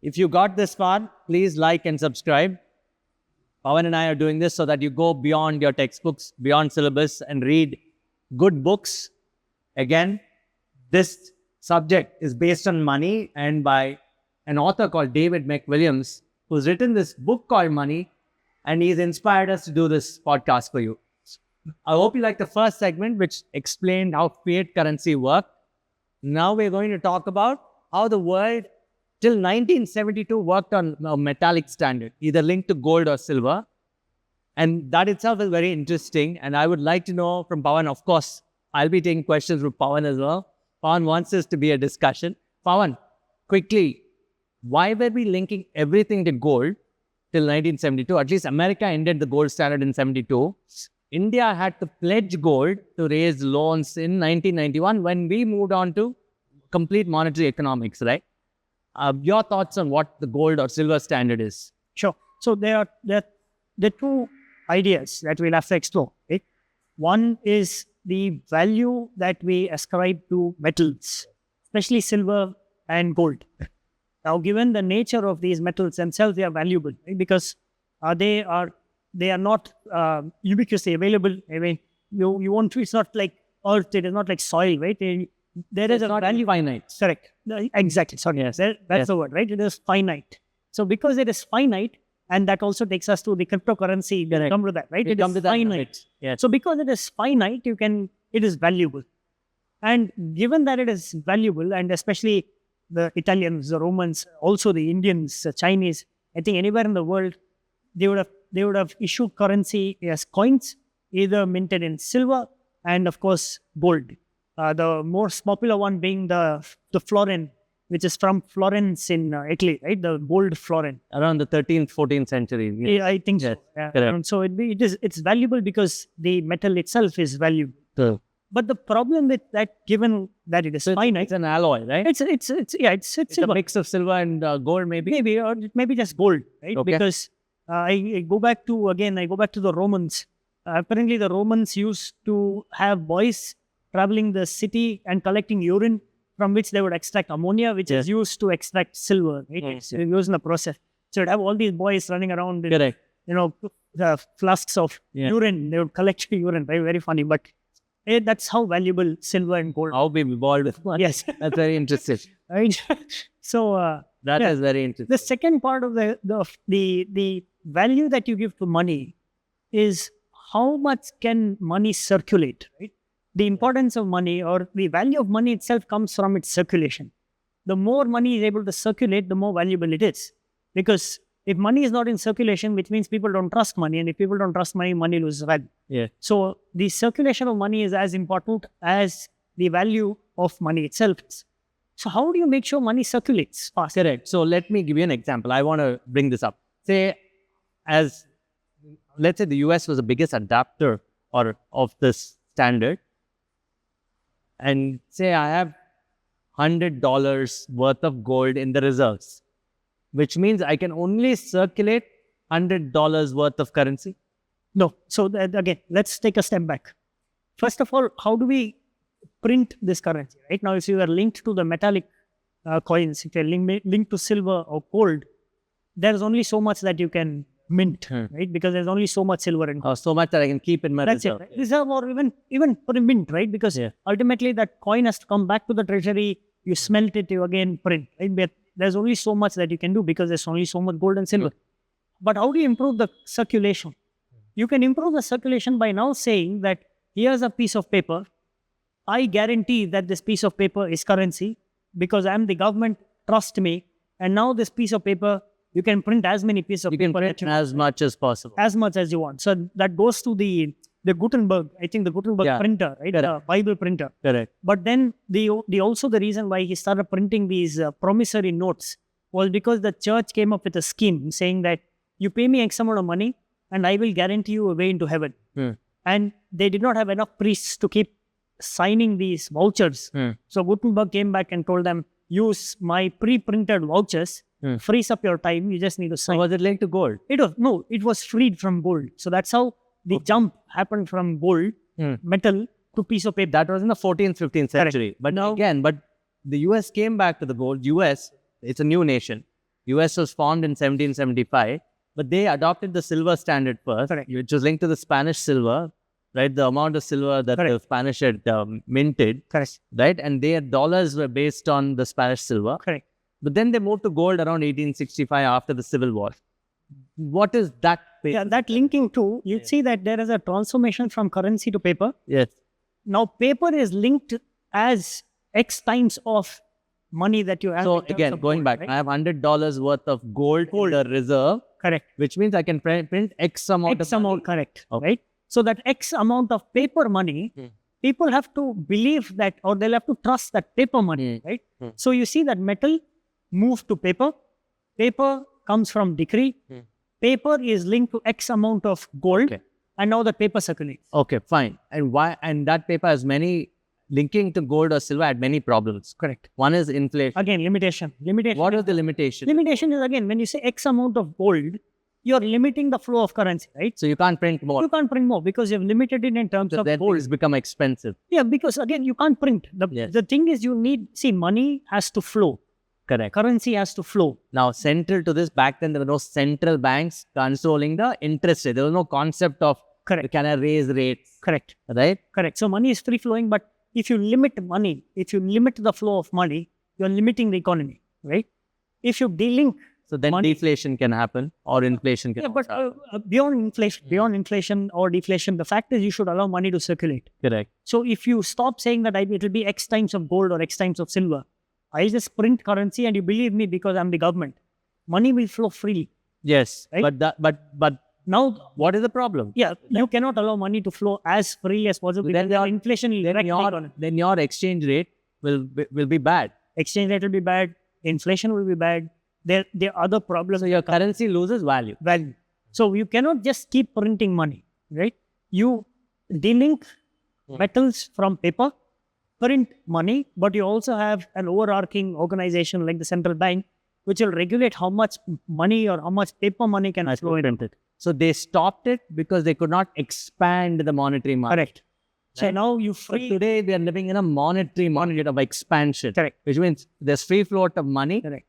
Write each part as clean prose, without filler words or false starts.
If you got this far, please like and subscribe. Pavan and I are doing this so that you go beyond your textbooks, beyond syllabus, and read good books. Again, this subject is based on money and by an author called David McWilliam, who's written this book called Money, and he's inspired us to do this podcast for you. I hope you like the first segment, which explained how fiat currency worked. Now we're going to talk about how the world till 1972 worked on a metallic standard, either linked to gold or silver. And that itself is very interesting. And I would like to know from Pavan, of course, I'll be taking questions from Pavan as well. Pavan wants this to be a discussion. Pavan, quickly, why were we linking everything to gold till 1972? At least America ended the gold standard in 72. India had to pledge gold to raise loans in 1991 when we moved on to complete monetary economics, right? Your thoughts on what the gold or silver standard is? Sure. So there are two ideas that we'll have to explore. Right? One is the value that we ascribe to metals, especially silver and gold. Now, given the nature of these metals themselves, they are valuable, right? Because they are not ubiquitously available. I mean, you won't. It's not like earth. It is not like soil, right? There is a value. Finite. Correct. Exactly. Sorry. Yes. That's the word, right? It is finite. So because it is finite, and that also takes us to the cryptocurrency. Correct. Come to that, right? It is finite. Yes. So because it is finite, it is valuable. And given that it is valuable, and especially the Italians, the Romans, also the Indians, the Chinese, I think anywhere in the world, they would have issued currency as coins, either minted in silver and of course gold. The most popular one being the florin, which is from Florence in Italy, right? The gold florin. Around the 13th, 14th century. Yeah, I think so. Yeah. So it's valuable because the metal itself is valuable. So, but the problem with that, given that it is finite, it's an alloy, right? It's a mix of silver and gold, maybe. Or maybe just gold, right? Okay. Because I go back to the Romans. Apparently, the Romans used to have boys traveling the city and collecting urine, from which they would extract ammonia, which is used to extract silver, right? It's used in the process. So you'd have all these boys running around with, the flasks of urine. They would collect urine, right? Very funny. But that's how valuable silver and gold. How we evolved with money. Yes. That's very interesting. Right? So that is very interesting. The second part of the value that you give to money is how much can money circulate, right? The importance of money or the value of money itself comes from its circulation. The more money is able to circulate, the more valuable it is. Because if money is not in circulation, which means people don't trust money. And if people don't trust money, money loses value. Yeah. So the circulation of money is as important as the value of money itself is. So how do you make sure money circulates fast? Correct. So let me give you an example. I want to bring this up. Let's say the US was the biggest adapter of this standard. And say I have $100 worth of gold in the reserves, which means I can only circulate $100 worth of currency. No. So again, let's take a step back. First of all, how do we print this currency? Right now, if you are linked to the metallic coins, if you're linked to silver or gold, there's only so much that you can mint, right? Because there's only so much silver and gold. So much that I can keep in my reserve. It, right? Reserve or even for a mint, right? Because ultimately that coin has to come back to the treasury. You smelt it, you again print, right? But there's only so much that you can do because there's only so much gold and silver. But how do you improve the circulation? You can improve the circulation by now saying that here's a piece of paper. I guarantee that this piece of paper is currency because I'm the government, trust me. And now this piece of paper, you can print as many pieces of paper. You can print as much as possible. As much as you want. So that goes to the Gutenberg, I think the Gutenberg printer, right? The Bible printer. Correct. But then the reason why he started printing these promissory notes was because the church came up with a scheme saying that you pay me X amount of money and I will guarantee you a way into heaven. And they did not have enough priests to keep signing these vouchers. So Gutenberg came back and told them, use my pre-printed vouchers, frees up your time, you just need to sign. So was it linked to gold? It was freed from gold. So that's how the jump happened from gold, metal, to piece of paper. That was in the 14th, 15th century. Correct. But now, but the US came back to the gold. US, it's a new nation. US was formed in 1775, but they adopted the silver standard first, Correct. which was linked to the Spanish silver, right? The amount of silver that Correct. the Spanish had minted, Correct. right? And their dollars were based on the Spanish silver. Correct. But then they moved to gold around 1865 after the Civil War. What is that? Yeah, that linking to, you'd see that there is a transformation from currency to paper. Yes. Now, paper is linked as X times of money that you have. So in terms again, of going gold, back, right? I have $100 worth of gold in the reserve, Correct. which means I can print X amount X of amount, correct. Right? So that X amount of paper money, people have to believe that, or they'll have to trust that paper money, right? So you see that metal moved to paper. Paper comes from decree. Paper is linked to X amount of gold. Okay. And now the paper circulates. Okay, fine. And why? And that paper has many, linking to gold or silver had many problems. Correct. One is inflation. Again, limitation. What is the limitation? Limitation is, again, when you say X amount of gold, you're limiting the flow of currency, right? So you can't print more. You can't print more because you've limited it in terms So of then gold. things become expensive. Yeah, because again, you can't print. The thing is, you need, see, money has to flow. Correct. Currency has to flow. Now, central to this, back then there were no central banks controlling the interest rate. There was no concept of, Correct. can I raise rates? Correct. Right? Correct. So money is free flowing, but if you limit money, if you limit the flow of money, you're limiting the economy, right? If you delink, So then deflation can happen or inflation can but happen. beyond inflation or deflation, the fact is you should allow money to circulate. Correct. So if you stop saying that it will be X times of gold or X times of silver, I just print currency and you believe me because I'm the government. Money will flow freely. Yes. Right? But Now, what is the problem? yeah, you cannot allow money to flow as freely as possible. Then Because inflation will wreck the economy. Then your exchange rate will be bad. Exchange rate will be bad. Inflation will be bad. There are other problems. So your currency loses value. So you cannot just keep printing money, right? You delink metals from paper, print money, but you also have an overarching organization like the central bank, which will regulate how much money or how much paper money can flow in it. So they stopped it because they could not expand the monetary market. Correct. So Right. now you But free. today we are living in a monetary market of expansion. Correct. Which means there's free float of money, Correct.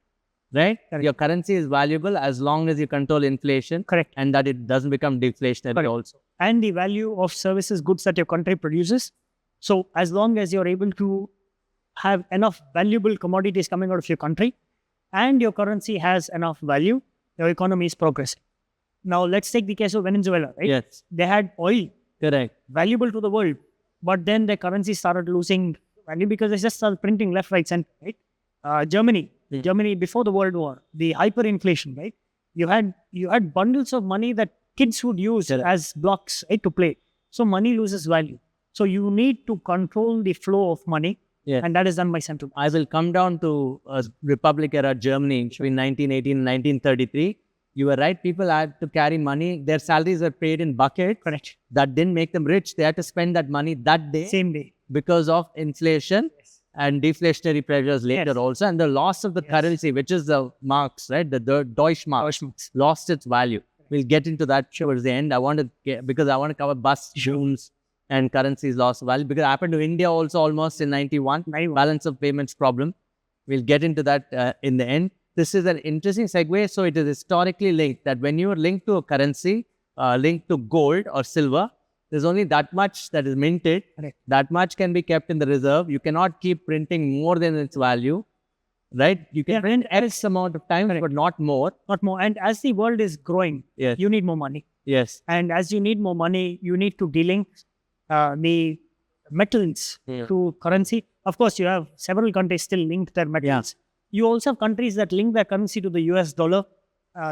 right? Correct. Your currency is valuable as long as you control inflation. Correct. And that it doesn't become deflationary Correct. also. And the value of services, goods that your country produces. So as long as you're able to have enough valuable commodities coming out of your country and your currency has enough value, your economy is progressing. Now let's take the case of Venezuela, right? Yes. They had oil, Correct. valuable to the world, but then their currency started losing value because they just started printing left, right, center, right? Germany before the World War, the hyperinflation, right? You had bundles of money that kids would use as blocks, right, to play. So money loses value. So you need to control the flow of money, and that is done by central banks. I will come down to Republic era Germany between 1918 and 1933. You were right. People had to carry money. Their salaries were paid in buckets. Correct. That didn't make them rich. They had to spend that money that day. Same day. Because of inflation and deflationary pressures later also. And the loss of the currency, which is the marks, right? The Deutschmark lost its value. We'll get into that towards the end. I want to cover bus, shoes, and currencies lost value. Because it happened to India also almost in 91. Balance of payments problem. We'll get into that in the end. This is an interesting segue. So it is historically linked that when you are linked to a currency, linked to gold or silver, there's only that much that is minted. Correct. That much can be kept in the reserve. You cannot keep printing more than its value, right? You can print X amount of times, but not more. Not more. And as the world is growing, you need more money. Yes. And as you need more money, you need to delink the metals to currency. Of course, you have several countries still linked their metals. You also have countries that link their currency to the US dollar.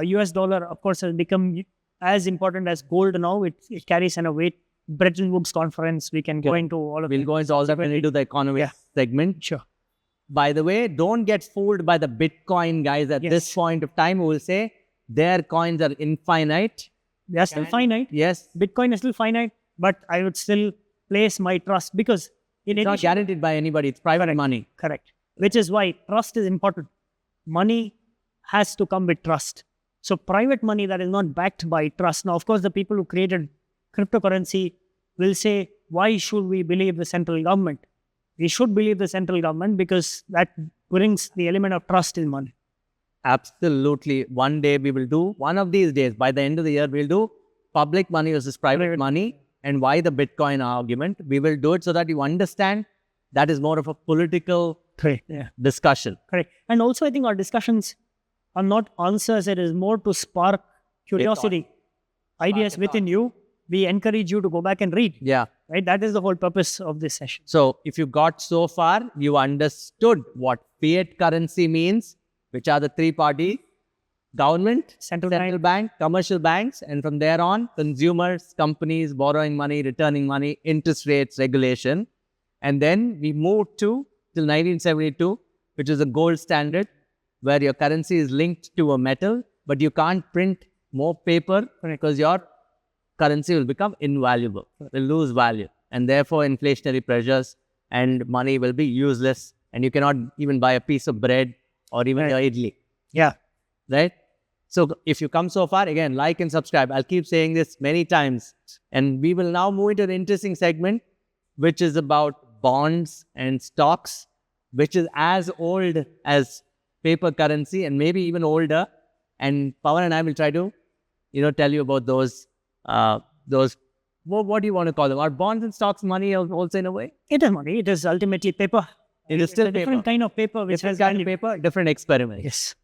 US dollar, of course, has become as important as gold now. It carries a weight. Bretton Woods conference, we can go into all of We'll go into all that when we do the economic segment. Sure. By the way, don't get fooled by the Bitcoin guys at this point of time who will say their coins are infinite. They are still finite. Yes. Bitcoin is still finite, but I would still place my trust because In It's not addition, guaranteed by anybody. It's private money. correct. Which is why trust is important. Money has to come with trust. So private money that is not backed by trust. Now, of course, the people who created cryptocurrency will say, why should we believe the central government? We should believe the central government because that brings the element of trust in money. Absolutely. One day we will do, one of these days, by the end of the year, we'll do public money versus private money and why the Bitcoin argument. We will do it so that you understand that is more of a political discussion. Correct. And also, I think our discussions are not answers. It is more to spark curiosity, ideas within you. We encourage you to go back and read. Yeah. Right. That is the whole purpose of this session. So if you got so far, you understood what fiat currency means, which are the three parties: government, central bank, commercial banks, and from there on, consumers, companies, borrowing money, returning money, interest rates, regulation. And then we moved till 1972, which is a gold standard, where your currency is linked to a metal, but you can't print more paper because your currency will become invaluable, will lose value. And therefore, inflationary pressures and money will be useless. And you cannot even buy a piece of bread or even your idli. Yeah. Right? So if you come so far, again, like and subscribe. I'll keep saying this many times. And we will now move into an interesting segment, which is about bonds and stocks, which is as old as paper currency and maybe even older. And Pavan and I will try to, tell you about those, what do you want to call them? Are bonds and stocks money also in a way? It is money. It is ultimately paper. It is still a different kind of paper, which different has kind of paper, different experiment. Yes.